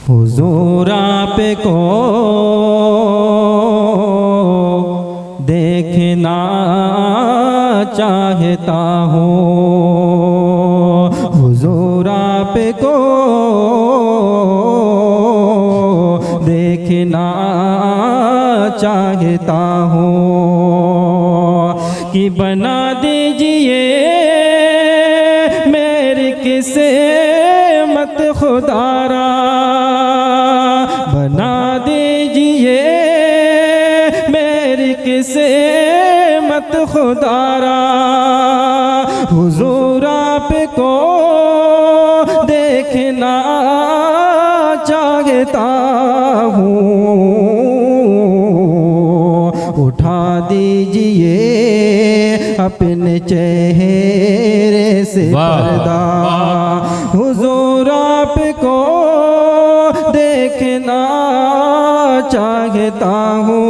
हुजूर आपको देखना चाहता हूँ, हुजूर आपको देखना चाहता हूँ कि बना दीजिए मेरी किस्मत खुदारा, बना दीजिए मेरी किस्मत खुदारा। हुजूर आपको देखना चाहता हूँ, उठा दीजिए अपने चेहरे से पर्दा। हुजूर आपको देखना चाहता हूँ,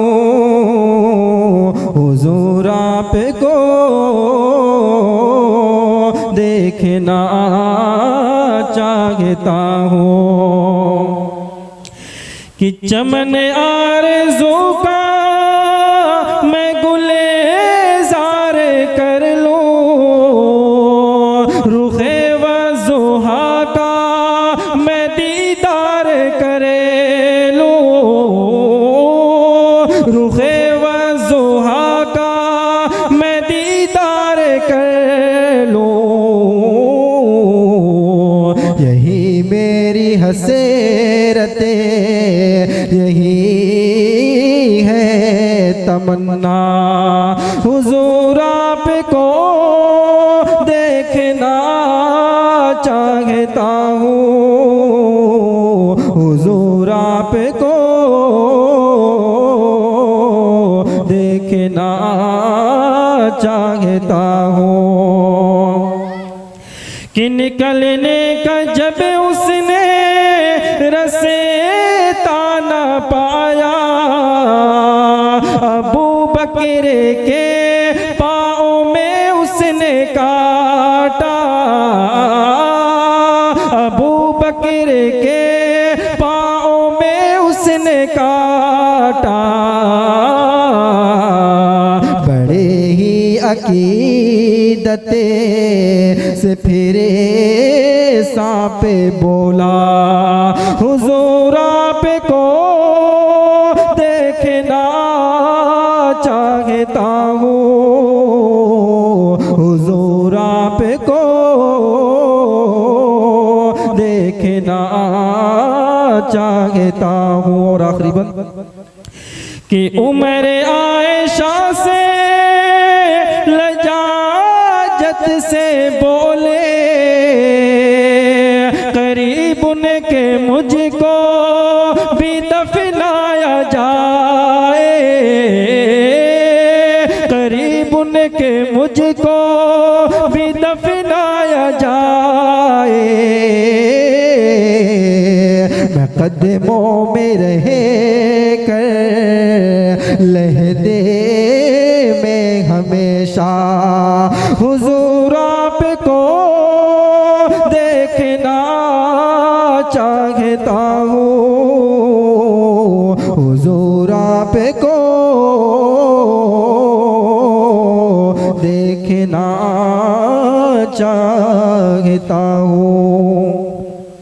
हुजूर आपको देखना चाहता हूँ कि चमन आरज़ू का मैं गुलज़ार कर लूँ, रुखे वज़ुहा का मैं दीदार करे लूँ, रुखे वज़ुहा का मैं दीदार कर लूँ। यही मेरी हसरते, यही है तमन्ना। हुजूर आपको देखना चाहता हूँ, हुजूर आपको देखना चाहता हूँ कि निकलने का जब उसने रसे ताना पाया, अबू बकर के पाँव में उसने काटा, अबू बकर के पाँव में उसने काटा। बड़े ही अकीदते से फिरे सांप बोला, हुजूर आपको देखना चाहता हूँ, हुजूर आपको देखना चाहता हूँ। और आखिरी बंद कि उम्र आयशा से लजाजत से बोले, करीब उनके मुझको भी दफनाया जाए, करीब उनके मुझको भी दफनाया जाए। मैं कदमों में रहे कर लहदे में हमेशा, हुजूर आपको देखना चाहता हूँ, हुजूर आपको देखना चाहता हूँ।